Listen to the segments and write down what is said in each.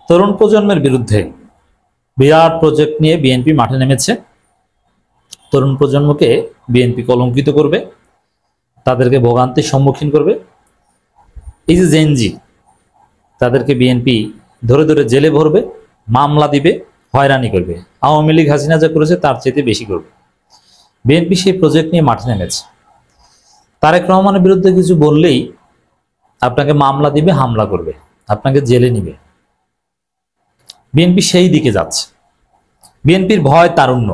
তরুণ প্রজন্মের বিরুদ্ধে বিরাট প্রজেক্ট নিয়ে বিএনপি মাঠে নেমেছে। তরুণ প্রজন্মকে বিএনপি কলঙ্কিত করবে, তাদেরকে ভোগান্তির সম্মুখীন করবে। এই যে জেনজি, তাদেরকে বিএনপি ধরে ধরে জেলে ভরবে, মামলা দিবে, হয়রানি করবে। আওয়ামী লীগ হাসিনা যা করেছে তার চেয়ে বেশি করবে। বিএনপি সেই প্রজেক্ট নিয়ে মাঠে নেমেছে। তারেক রহমানের বিরুদ্ধে কিছু বললেই আপনাকে মামলা দিবে, হামলা করবে, আপনাকে জেলে নিবে। বিএনপি সেই দিকে যাচ্ছে। বিএনপির ভয় তারুণ্য,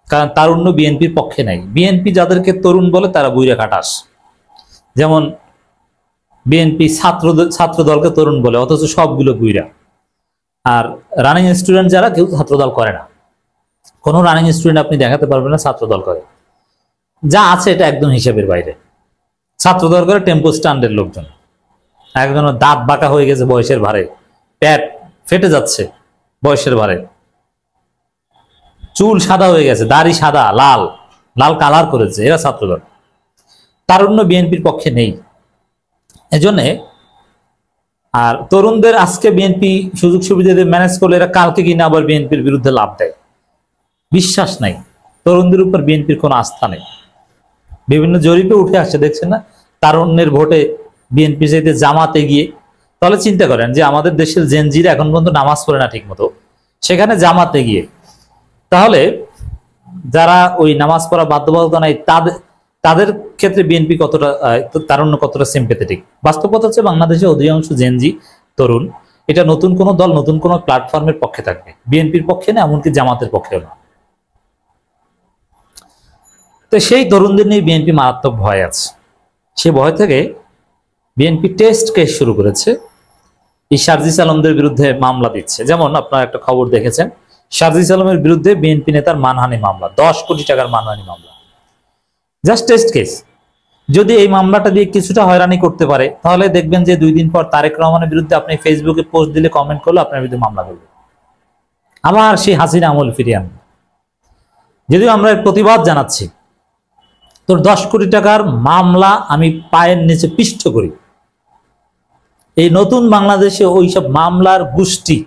কারণ তারুণ্য বিএনপির পক্ষে নাই। বিএনপি যাদেরকে তরুণ বলে তারা বুইরা কাটাস। যেমন বিএনপি ছাত্র দলকে তরুণ বলে, অথচ সবগুলো বুইরা। আর রানিং স্টুডেন্ট যারা, কেউ ছাত্রদল করে না। কোনো রানিং স্টুডেন্ট আপনি দেখাতে পারবেন না ছাত্রদল করে। যা আছে এটা একদম হিসাবের বাইরে। ছাত্রদল করে টেম্পো স্ট্যান্ডের লোকজন, একজনের দাঁত বাঁকা হয়ে গেছে বয়সের ভারে, পেট ফেটে যাচ্ছে বয়সের ভারে, চুল সাদা হয়ে গেছে, দাড়ি সাদা, লাল লাল কালার করেছে, এরা ছাত্রদল। তারুণ্য বিএনপির পক্ষে নেই। এজন্যে আর তরুণদের আজকে বিএনপি সুযোগ সুবিধা দিয়ে ম্যানেজ করলে এরা কালকে কিনা আবার বিএনপির বিরুদ্ধে লাভ দেয়। বিশ্বাস নাই তরুণদের উপর বিএনপির কোনো আস্থা নেই। বিভিন্ন জরিপে উঠে আসছে, দেখছেন না? তারুণ্যের ভোটে বিএনপি চাইতে জামাতে গিয়ে। তাহলে চিন্তা করেন যে আমাদের দেশের জেনজিরা এখন পর্যন্ত নামাজ পড়ে না ঠিক মতো, সেখানে জামাতে গিয়ে। তাহলে যারা ওই নামাজ পড়া বাধ্যবাধকতা নাই, তাদের ক্ষেত্রে বিএনপি কতটা, তারুণ্য কতটা সিম্পেথেটিক। বাস্তবতা হচ্ছে বাংলাদেশে অধিকাংশ জেনজি তরুণ এটা নতুন কোন দল, নতুন কোন প্ল্যাটফর্মের পক্ষে থাকবে, বিএনপির পক্ষে না, এমনকি জামাতের পক্ষেও না। তো সেই তরুণদের নিয়ে বিএনপি মারাত্মক ভয় আছে। সে ভয় থেকে বিএনপি টেস্ট কেস শুরু করেছে। এই শারজিস আলমদের বিরুদ্ধে মামলা দিচ্ছে। যেমন আপনারা একটা খবর দেখেছেন, শারজিস আলমের বিরুদ্ধে বিএনপি নেতার মানহানি মামলা, 10 কোটি টাকার মানহানি মামলা। Just test case. যদি এই মামলাটা দিয়ে কিছুটা হয়রানি করতে পারে, তাহলে দেখবেন যে 2 দিন পর তারেক রহমানের বিরুদ্ধে আপনি ফেসবুকে পোস্ট দিলে, কমেন্ট করলে আপনার বিরুদ্ধে মামলা করবে, আবার সেই হাসিনা আমল ফিরিয়ে আনবে। যদিও আমরা এর প্রতিবাদ জানাচ্ছি, তোর 10 কোটি টাকার মামলা আমি পায়ের নিচে পিষ্ট করি। এই নতুন বাংলাদেশে ওইসব মামলার গোষ্ঠী,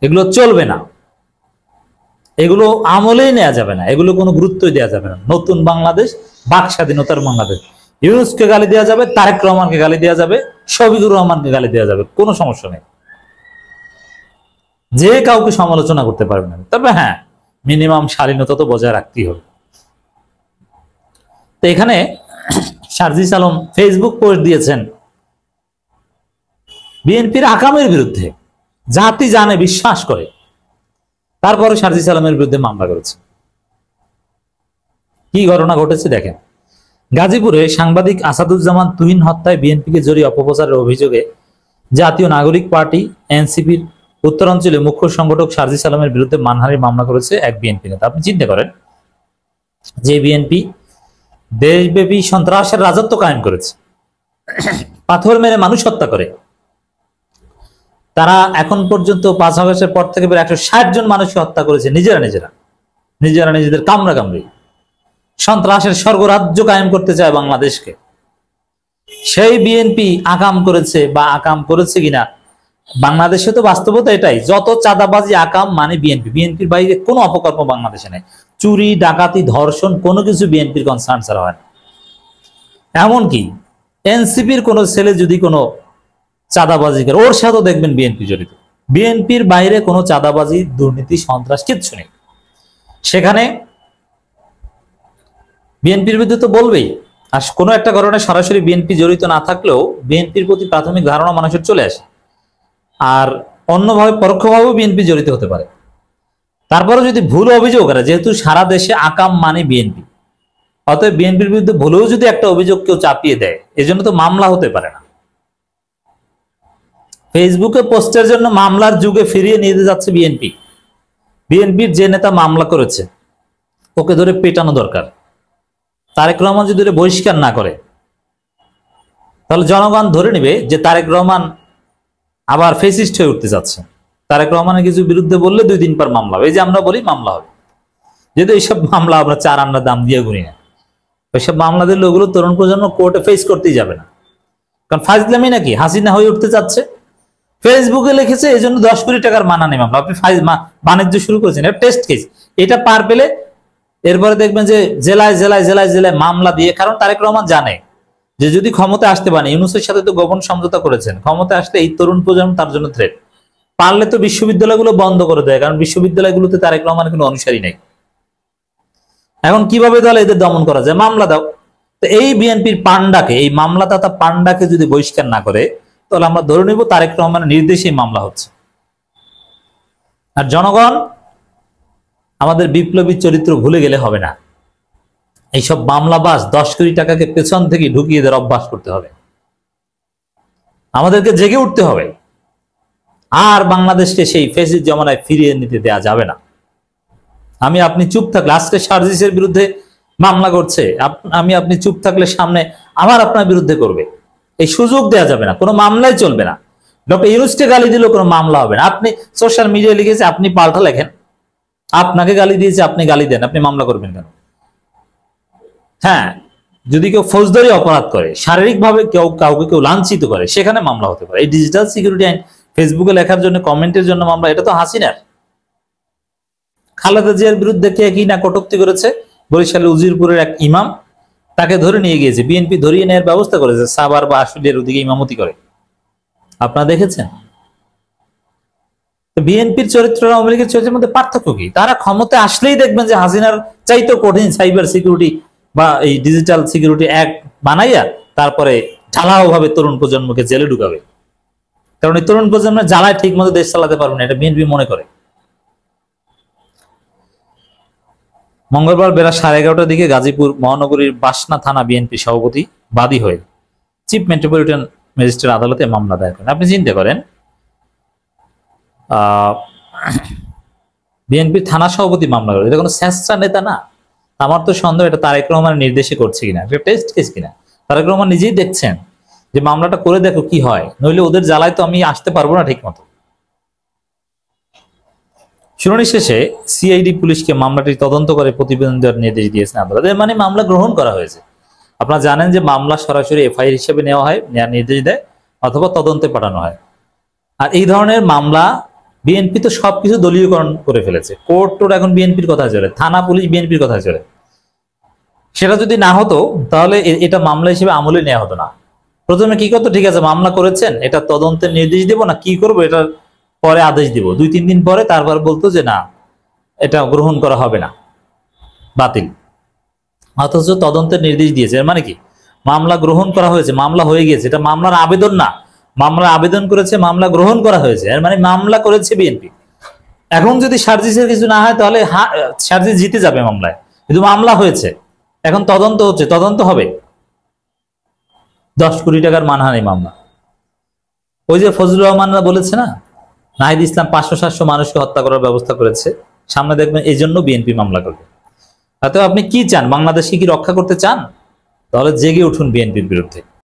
এগুলো চলবে না, এগুলো আমলেই নেওয়া যাবে না, এগুলো কোনো গুরুত্বই দেওয়া যাবে না। নতুন বাংলাদেশ, বাক স্বাধীনতার বাংলাদেশ। ইউনূসকে গালি দেওয়া যাবে, তারেক রহমানকে গালি দেওয়া যাবে, শফিকুর রহমানকে গালি দেওয়া যাবে, কোনো সমস্যা নেই। যে কাউকে সমালোচনা করতে পারবে না, তবে হ্যাঁ, মিনিমাম শালীনতা তো বজায় রাখতেই হবে। তো এখানে শারজিস আলম ফেসবুক পোস্ট দিয়েছেন বিএনপির আকামের বিরুদ্ধে, জাতি জানে, বিশ্বাস করে, তারপরে শারজিস আলমের বিরুদ্ধে মামলা করেছে। কি ঘটনা ঘটেছে দেখেন। গাজীপুরে সাংবাদিক আসাদুজ্জামান তুহিন হত্যায় বিএনপিকে জড়িয়ে অপপ্রচারের অভিযোগে জাতীয় নাগরিক পার্টি এনসিপির উত্তরাঞ্চলে মুখ্য সংগঠক শারজিস আলমের বিরুদ্ধে মানহানির মামলা করেছে এক বিএনপি নেতা। আপনি চিন্তা করেন, যে বিএনপি দেশব্যাপী সন্ত্রাসের রাজত্ব কায়েম করেছে, পাথর মেরে মানুষ হত্যা করে, তারা এখন পর্যন্ত 5 আগস্টের পর থেকে প্রায় 160 জন মানুষকে হত্যা করেছে নিজেরা নিজেদের কামড়া কামড়ি। সন্ত্রাসের স্বর্গরাজ্য কায়েম করতে চায় বাংলাদেশকে। সেই বিএনপি আকাম করেছে বা আকাম করেছে কিনা, বাংলাদেশে তো বাস্তবতা এটাই, যত চাঁদাবাজি আকাম মানে বিএনপির বাইরে কোনো অপকর্ম বাংলাদেশে নেই। চুরি, ডাকাতি, ধর্ষণ কোনো কিছু বিএনপির কনসার্ন ছাড়া হয় না। এমনকি এনসিপির কোনো ছেলে যদি কোনো চাঁদাবাজি করে, ওর সাথেও দেখবেন বিএনপি জড়িত। বিএনপির বাইরে কোনো চাঁদাবাজি, দুর্নীতি, সন্ত্রাস কিচ্ছু নেই। সেখানে বিএনপির বিরুদ্ধে তো বলবেই। আর কোনো একটা কারণে সরাসরি বিএনপি জড়িত না থাকলেও বিএনপির প্রতি প্রাথমিক ধারণা মানুষের চলে আসে, আর অন্যভাবে পরোক্ষভাবেও বিএনপি জড়িত হতে পারে। তারপরে যদি ভুল অভিযোগ করে, যেহেতু সারা দেশে আকাম মানে বিএনপি, অতএব বিএনপির বিরুদ্ধে ভুলেও যদি একটা অভিযোগ কেউ চাপিয়ে দেয়, এজন্য তো মামলা হতে পারে না। ফেসবুকে পোস্টের জন্য মামলার যুগে ফিরিয়ে নিয়ে যাচ্ছে বিএনপির যে নেতা মামলা করেছে ওকে ধরে পেটানো দরকার। তারেক রহমান যদি বহিষ্কার না করে, তাহলে জনগণ ধরে নেবে যে তারেক রহমান আবার ফেসিস্ট হয়ে উঠতে যাচ্ছে। তারেক রহমানের কিছু বিরুদ্ধে বললে 2 দিন পর মামলা হবে। এই যে আমরা বলি মামলা হবে, যেহেতু এইসব মামলা আমরা 4 আন্ডা দাম দিয়ে গুনি না, ওইসব মামলা দিলে ওগুলো তরুণ প্রজন্ম কোর্টে ফেস করতেই যাবে না। কারণ ফাজলামি নাকি হাসিনা হয়ে উঠতে চাচ্ছে, ফেসবুকে লিখেছে এই জন্য 10 কোটি টাকার মানহানি মামলা। আপনি বাণিজ্য শুরু করেছেন, এটা টেস্ট কেস। এটা পার পেলে এরপরে দেখবেন যে জেলায় জেলায় জেলায় জেলায় মামলা দিয়ে, কারণ তারেক রহমান জানে যে যদি ক্ষমতায় আসতে পারে, ইউনূসের সাথে তো গোপন সমঝোতা করেছেন, ক্ষমতায় আসলে এই তরুণ প্রজন্ম তার জন্য থ্রেট। পারলে তো বিশ্ববিদ্যালয়গুলো বন্ধ করে দেয়, কারণ বিশ্ববিদ্যালয়গুলোতে তারেক রহমানের কোনো অনুসারী নেই। এখন কিভাবে তাহলে এদের দমন করা যায়? মামলা দাও। তো এই বিএনপির পান্ডাকে, এই মামলাদাতা পান্ডাকে যদি বহিষ্কার না করে, তাহলে আমরা ধরে নিব তারেক রহমানের নির্দেশেই মামলা হচ্ছে। আর জনগণ আমাদের বিপ্লবী চরিত্র ভুলে গেলে হবে না। এইসব মামলাবাজ 10 কোটি টাকাকে পেছন থেকে ঢুকিয়ে দেওয়ার অভ্যাস করতে হবে। আমাদেরকে জেগে উঠতে হবে। আর বাংলাদেশকে সেই ফেসিস্ট জমানায় ফিরিয়ে নিতে দেওয়া যাবে না। আপনি চুপ থাকলে, আজকে সার্জিসের বিরুদ্ধে মামলা করছে, আপনি চুপ থাকলে সামনে আবার আপনার বিরুদ্ধে করবে। এই সুযোগ দেওয়া যাবে না, কোনো মামলাই চলবে না। ডক্টর ইউনূসকে গালি দিলেও কোনো মামলা হবে না। আপনি সোশ্যাল মিডিয়ায় লিখেছে, আপনি পাল্টা লেখেন, আপনাকে গালি দিয়েছে, আপনি গালি দেন, আপনি মামলা করবেন কেন? হ্যাঁ, যদি কেউ ফৌজদারি অপরাধ করে, শারীরিকভাবে কাউকে কেউ লাঞ্ছিত করে, সেখানে মামলা হতে পারে। এই ডিজিটাল সিকিউরিটি আইন ফেসবুকে লেখার জন্য, কমেন্টের জন্য মামলা, এটা তো হাসিনার। খালেদা জিয়ার বিরুদ্ধে কে কি না কটূক্তি করেছে, বরিশালের উজিরপুরের এক ইমাম, তাকে ধরে নিয়ে গিয়েছে, বিএনপি ধরিয়ে নেওয়ার ব্যবস্থা করেছে, সাভার বা আশুলিয়ার ওদিকে ইমামতি করে। আপনারা দেখেছেন? বিএনপির চরিত্র আর আওয়ামী লীগের চরিত্রের মধ্যে পার্থক্য কি? তারা ক্ষমতায় আসলেই দেখবেন যে হাসিনার চাইতে কঠিন সাইবার সিকিউরিটি বা এই ডিজিটাল সিকিউরিটি অ্যাক্ট বানাইয়া তারপরে ঢালাও ভাবে তরুণ প্রজন্মকে জেলে ঢুকাবে। কারণ এই তরুণ প্রজন্মের জ্বালায় ঠিক মতো দেশ চালাতে পারবে না, এটা বিএনপি মনে করে। মঙ্গলবার বেলা 11:30টার দিকে গাজীপুর মহানগরীর বাসনা থানা বিএনপি সভাপতি বাদী হয়ে চিফ মেট্রোপলিটন ম্যাজিস্ট্রেট আদালতে মামলা দায়ের করেন। আপনি চিন্তা করেন, বিএনপির থানা সভাপতি মামলা করে, এটা কোনো স্যাঁচড়া নেতা না। আমার তো সন্দেহ এটা তারেক রহমানের নির্দেশে করছে কিনা, এটা টেস্ট কেস কিনা। তারেক রহমান নিজেই দেখছেন যে মামলাটা করে দেখো কি হয়, নইলে ওদের জ্বালায় তো আমি আসতে পারবো না ঠিক মতো। শুনানি শেষে সিআইডি পুলিশকে মামলাটি তদন্ত করে প্রতিবেদন দেওয়ার নির্দেশ দিয়েছেন আদালত। মানে মামলা গ্রহণ করা হয়েছে। আপনারা জানেন যে মামলা সরাসরি এফআইআর হিসেবে নেওয়া হয়, নেওয়ার নির্দেশ দেয়, অথবা তদন্তে পাঠানো হয়। আর এই ধরনের মামলা বিএনপি তো সবকিছু দলীয়করণ করে ফেলেছে। কোর্ট টোর এখন বিএনপির কথা চলে, থানা পুলিশ বিএনপির কথা চলে। সেটা যদি না হতো তাহলে এটা মামলা হিসেবে আমলে নেওয়া হতো না। প্রথমে কি করতো, ঠিক আছে মামলা করেছেন, এটা তদন্তের নির্দেশ দিব না, কি করবো এটা পরে আদেশ দিব, 2-3 দিন পরে তারপর বলতো যে না এটা গ্রহণ করা হবে না, বাতিল। অথচ তদন্তের নির্দেশ দিয়েছে, এর মানে কি মামলা গ্রহণ করা হয়েছে, মামলা হয়ে গিয়েছে। এটা মামলার আবেদন না, মামলা আবেদন করেছে, মামলা গ্রহণ করা হয়েছে, এর মানে মামলা করেছে বিএনপি। এখন যদি সার্জিসের কিছু না হয় তাহলে সার্জিস জিতে যাবে মামলায়, কিন্তু মামলা হয়েছে, এখন তদন্ত হচ্ছে, তদন্ত হবে। 10 কোটি টাকার মানহানি মামলা। ওই যে ফজলুর রহমানরা বলেছে না, নাহিদ ইসলাম 500-700 মানুষকে হত্যা করার ব্যবস্থা করেছে, সামনে দেখবেন এই জন্য বিএনপি মামলা করবে। তাতে আপনি কি চান? বাংলাদেশকে কি রক্ষা করতে চান? তাহলে জেগে উঠুন বিএনপির বিরুদ্ধে।